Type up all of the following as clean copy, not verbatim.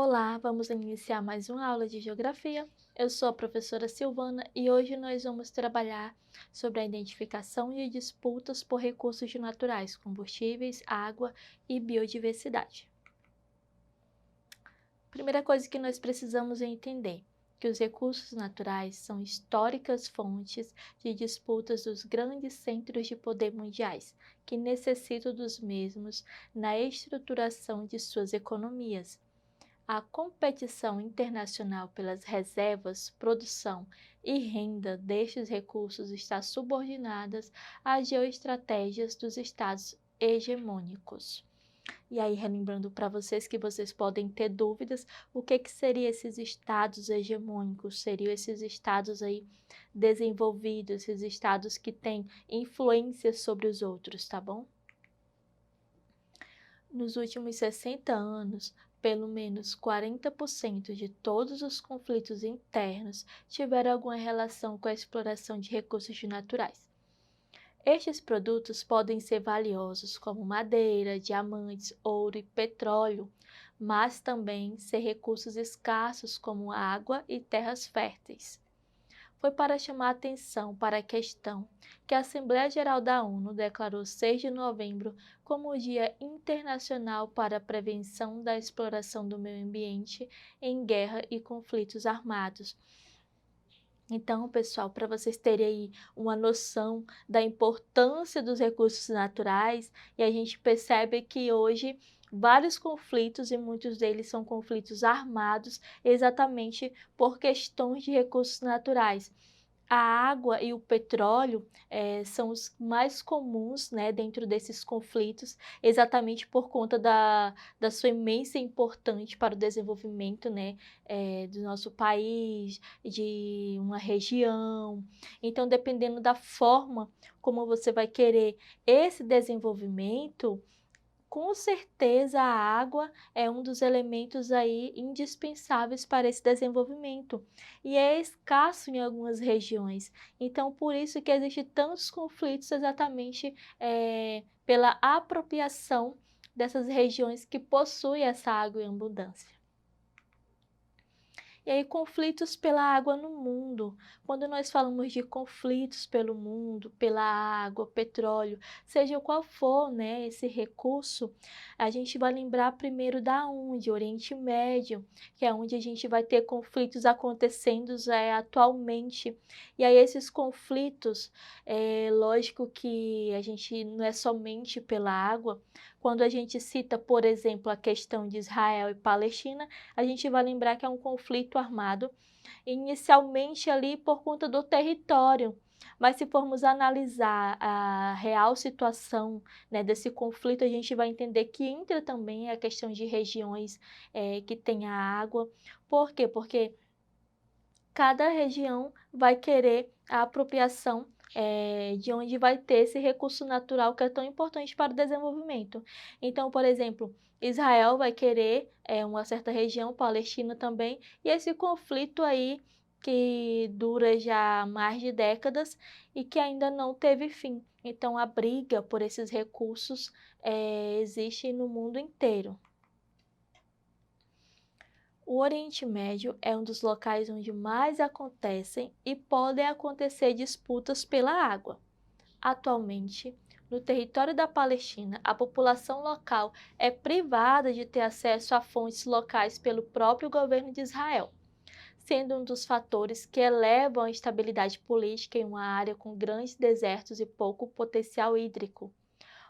Olá, vamos iniciar mais uma aula de Geografia. Eu sou a professora Silvana e hoje nós vamos trabalhar sobre a identificação de disputas por recursos naturais, combustíveis, água e biodiversidade. Primeira coisa que nós precisamos entender que os recursos naturais são históricas fontes de disputas dos grandes centros de poder mundiais, que necessitam dos mesmos na estruturação de suas economias. A competição internacional pelas reservas, produção e renda destes recursos está subordinada às geoestratégias dos estados hegemônicos. E aí, relembrando para vocês que vocês podem ter dúvidas, o que seriam esses estados hegemônicos? Seriam esses estados aí desenvolvidos, esses estados que têm influência sobre os outros, tá bom? Nos últimos 60 anos, pelo menos 40% de todos os conflitos internos tiveram alguma relação com a exploração de recursos naturais. Estes produtos podem ser valiosos como madeira, diamantes, ouro e petróleo, mas também ser recursos escassos como água e terras férteis. Foi para chamar atenção para a questão que a Assembleia Geral da ONU declarou 6 de novembro como o Dia Internacional para a Prevenção da Exploração do Meio Ambiente em Guerra e Conflitos Armados. Então, pessoal, para vocês terem aí uma noção da importância dos recursos naturais, e a gente percebe que hoje vários conflitos, e muitos deles são conflitos armados, exatamente por questões de recursos naturais. A água e o petróleo são os mais comuns, né, dentro desses conflitos, exatamente por conta da sua imensa importância para o desenvolvimento, né, do nosso país, de uma região. Então, dependendo da forma como você vai querer esse desenvolvimento, com certeza a água é um dos elementos aí indispensáveis para esse desenvolvimento e é escasso em algumas regiões. Então, por isso que existem tantos conflitos exatamente pela apropriação dessas regiões que possuem essa água em abundância. E aí, conflitos pela água no mundo. Quando nós falamos de conflitos pelo mundo, pela água, petróleo, seja qual for, né, esse recurso, a gente vai lembrar primeiro da onde? Oriente Médio, que é onde a gente vai ter conflitos acontecendo atualmente. E aí, esses conflitos, lógico que a gente não é somente pela água. Quando a gente cita, por exemplo, a questão de Israel e Palestina, a gente vai lembrar que é um conflito armado, inicialmente ali por conta do território. Mas se formos analisar a real situação, né, desse conflito, a gente vai entender que entra também a questão de regiões que têm a água. Por quê? Porque cada região vai querer a apropriação de onde vai ter esse recurso natural que é tão importante para o desenvolvimento. Então, por exemplo, Israel vai querer uma certa região, Palestina também, e esse conflito aí que dura já mais de décadas e que ainda não teve fim. Então, a briga por esses recursos existe no mundo inteiro. O Oriente Médio é um dos locais onde mais acontecem e podem acontecer disputas pela água. Atualmente, no território da Palestina, a população local é privada de ter acesso a fontes locais pelo próprio governo de Israel, sendo um dos fatores que elevam a instabilidade política em uma área com grandes desertos e pouco potencial hídrico.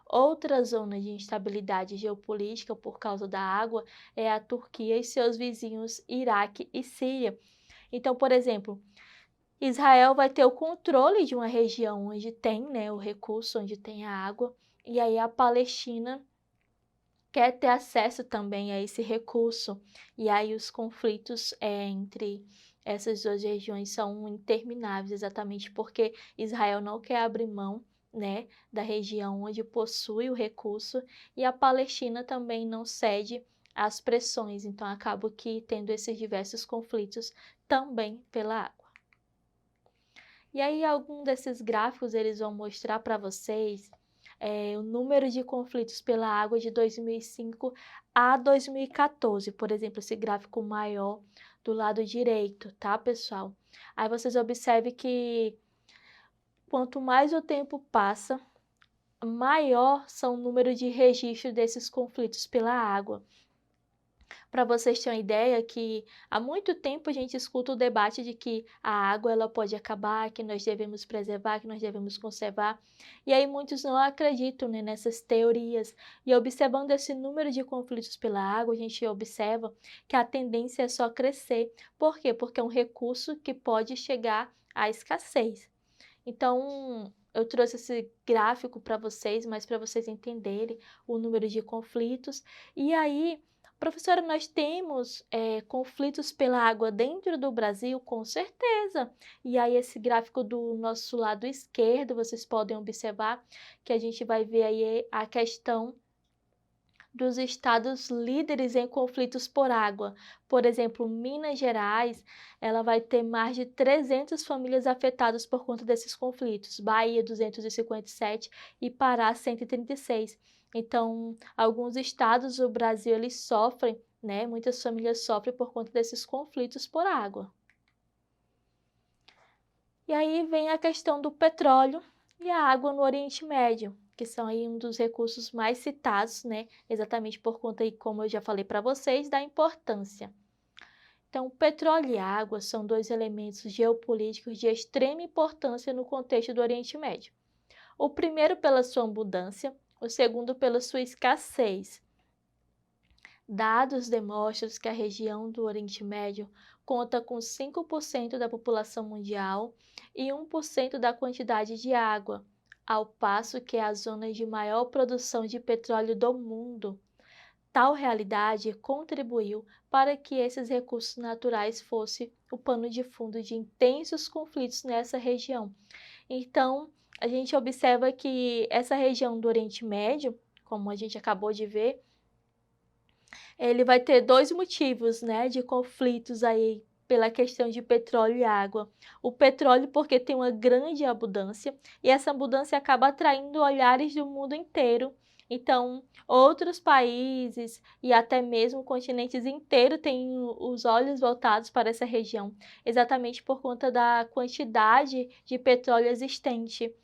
Outra zona de instabilidade geopolítica por causa da água é a Turquia e seus vizinhos Iraque e Síria. Então, por exemplo, Israel vai ter o controle de uma região onde tem, né, o recurso, onde tem a água, e aí a Palestina quer ter acesso também a esse recurso. E aí os conflitos entre essas duas regiões são intermináveis, exatamente porque Israel não quer abrir mão, né, da região onde possui o recurso e a Palestina também não cede às pressões, então acaba que tendo esses diversos conflitos também pela água. E aí algum desses gráficos eles vão mostrar para vocês o número de conflitos pela água de 2005 a 2014, por exemplo, esse gráfico maior do lado direito, tá, pessoal? Aí vocês observem que quanto mais o tempo passa, maior são o número de registros desses conflitos pela água. Para vocês terem uma ideia que há muito tempo a gente escuta o debate de que a água ela pode acabar, que nós devemos preservar, que nós devemos conservar. E aí muitos não acreditam, né, nessas teorias. E observando esse número de conflitos pela água, a gente observa que a tendência é só crescer. Por quê? Porque é um recurso que pode chegar à escassez. Então, eu trouxe esse gráfico para vocês, mas para vocês entenderem o número de conflitos. E aí, professora, nós temos conflitos pela água dentro do Brasil? Com certeza. E aí, esse gráfico do nosso lado esquerdo, vocês podem observar que a gente vai ver aí a questão dos estados líderes em conflitos por água. Por exemplo, Minas Gerais, ela vai ter mais de 300 famílias afetadas por conta desses conflitos. Bahia, 257 e Pará, 136. Então, alguns estados do Brasil, eles sofrem, né? Muitas famílias sofrem por conta desses conflitos por água. E aí vem a questão do petróleo e a água no Oriente Médio, que são aí um dos recursos mais citados, né? Exatamente por conta aí, como eu já falei para vocês, da importância. Então, petróleo e água são dois elementos geopolíticos de extrema importância no contexto do Oriente Médio. O primeiro pela sua abundância, o segundo pela sua escassez. Dados demonstram que a região do Oriente Médio conta com 5% da população mundial e 1% da quantidade de água, ao passo que é a zona de maior produção de petróleo do mundo. Tal realidade contribuiu para que esses recursos naturais fossem o pano de fundo de intensos conflitos nessa região. Então, a gente observa que essa região do Oriente Médio, como a gente acabou de ver, ele vai ter dois motivos, né, de conflitos aí pela questão de petróleo e água. O petróleo porque tem uma grande abundância e essa abundância acaba atraindo olhares do mundo inteiro. Então, outros países e até mesmo continentes inteiros têm os olhos voltados para essa região, exatamente por conta da quantidade de petróleo existente.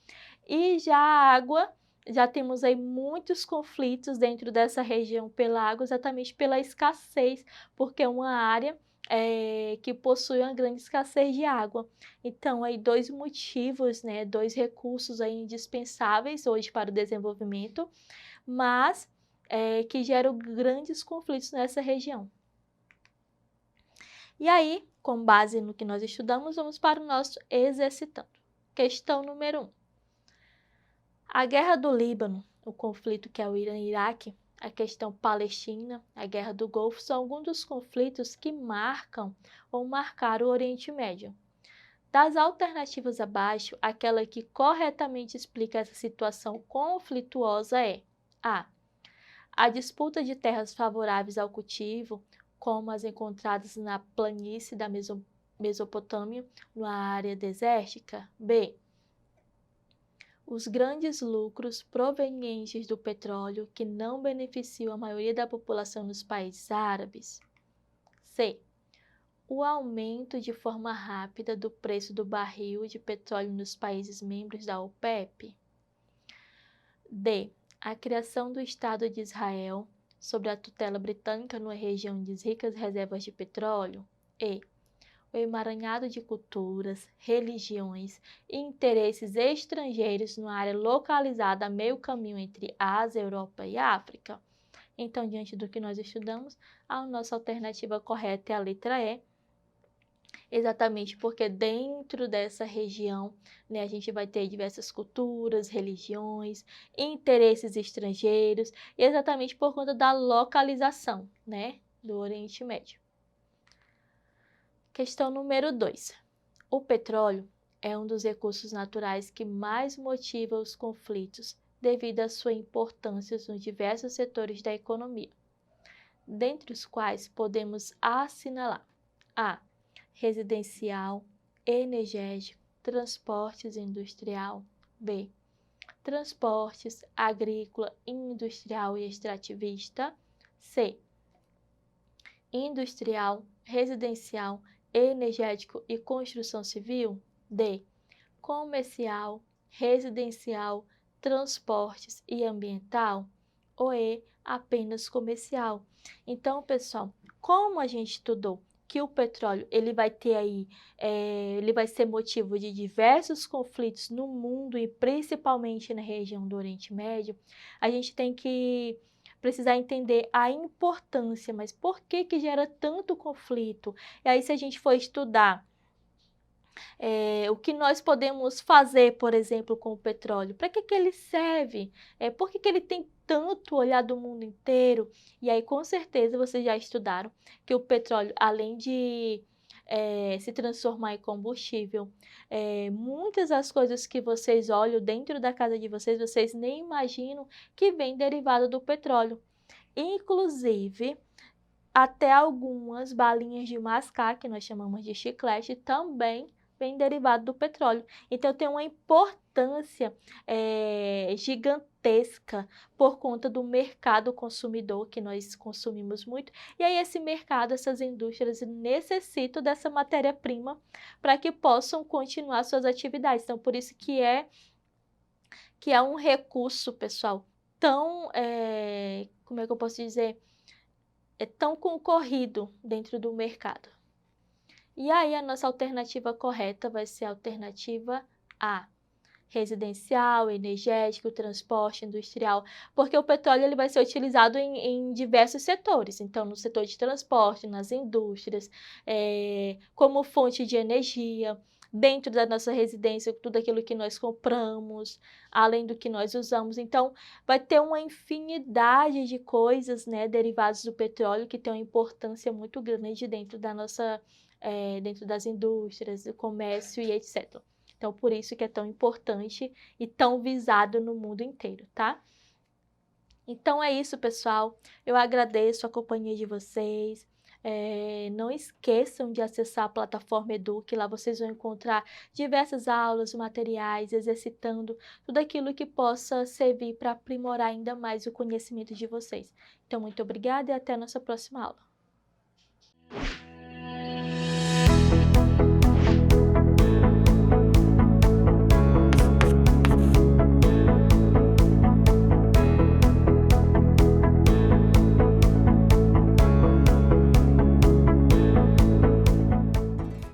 E já a água, já temos aí muitos conflitos dentro dessa região pela água, exatamente pela escassez, porque é uma área que possui uma grande escassez de água. Então, aí dois motivos, né, dois recursos aí indispensáveis hoje para o desenvolvimento, mas que geram grandes conflitos nessa região. E aí, com base no que nós estudamos, vamos para o nosso exercitando. Questão número 1. A Guerra do Líbano, o conflito que é o Irã e Iraque, a questão palestina, a Guerra do Golfo, são alguns dos conflitos que marcam ou marcaram o Oriente Médio. Das alternativas abaixo, aquela que corretamente explica essa situação conflituosa é a disputa de terras favoráveis ao cultivo, como as encontradas na planície da Mesopotâmia, na área desértica. B. Os grandes lucros provenientes do petróleo que não beneficiam a maioria da população nos países árabes. C. O aumento de forma rápida do preço do barril de petróleo nos países membros da OPEP. D. A criação do Estado de Israel sob a tutela britânica numa região de ricas reservas de petróleo. E. O emaranhado de culturas, religiões e interesses estrangeiros numa área localizada a meio caminho entre Ásia, Europa e África. Então, diante do que nós estudamos, a nossa alternativa correta é a letra E, exatamente porque dentro dessa região, né, a gente vai ter diversas culturas, religiões, interesses estrangeiros, exatamente por conta da localização, né, do Oriente Médio. Questão número 2. O petróleo é um dos recursos naturais que mais motiva os conflitos devido à sua importância nos diversos setores da economia, dentre os quais podemos assinalar a residencial, energético, transportes industrial, B, transportes, agrícola, industrial e extrativista. C. Industrial, residencial, energético e construção civil. D. Comercial, residencial, transportes e ambiental. Ou E. Apenas comercial. Então, pessoal, como a gente estudou que o petróleo ele vai ter aí, ele vai ser motivo de diversos conflitos no mundo e principalmente na região do Oriente Médio, a gente tem que precisar entender a importância, mas por que que gera tanto conflito? E aí, se a gente for estudar o que nós podemos fazer, por exemplo, com o petróleo? Para que que ele serve? Por que que ele tem tanto olhar do mundo inteiro? E aí, com certeza, vocês já estudaram que o petróleo, além de se transformar em combustível, muitas das coisas que vocês olham dentro da casa de vocês, vocês nem imaginam que vem derivado do petróleo. Inclusive, até algumas balinhas de mascar, que nós chamamos de chiclete, também vem derivado do petróleo. Então, tem uma importância gigantesca por conta do mercado consumidor, que nós consumimos muito. E aí, esse mercado, essas indústrias necessitam dessa matéria-prima para que possam continuar suas atividades. Então, por isso que é um recurso, pessoal, tão, como é que eu posso dizer? É tão concorrido dentro do mercado. E aí a nossa alternativa correta vai ser a alternativa A. Residencial, energético, transporte, industrial, porque o petróleo ele vai ser utilizado em diversos setores. Então, no setor de transporte, nas indústrias, como fonte de energia, dentro da nossa residência, tudo aquilo que nós compramos, além do que nós usamos. Então, vai ter uma infinidade de coisas, né, derivadas do petróleo que tem uma importância muito grande dentro da nossa, dentro das indústrias, do comércio e etc. Então, por isso que é tão importante e tão visado no mundo inteiro, tá? Então, é isso, pessoal. Eu agradeço a companhia de vocês. Não esqueçam de acessar a plataforma Edu, que lá vocês vão encontrar diversas aulas, materiais, exercitando tudo aquilo que possa servir para aprimorar ainda mais o conhecimento de vocês. Então, muito obrigada e até a nossa próxima aula.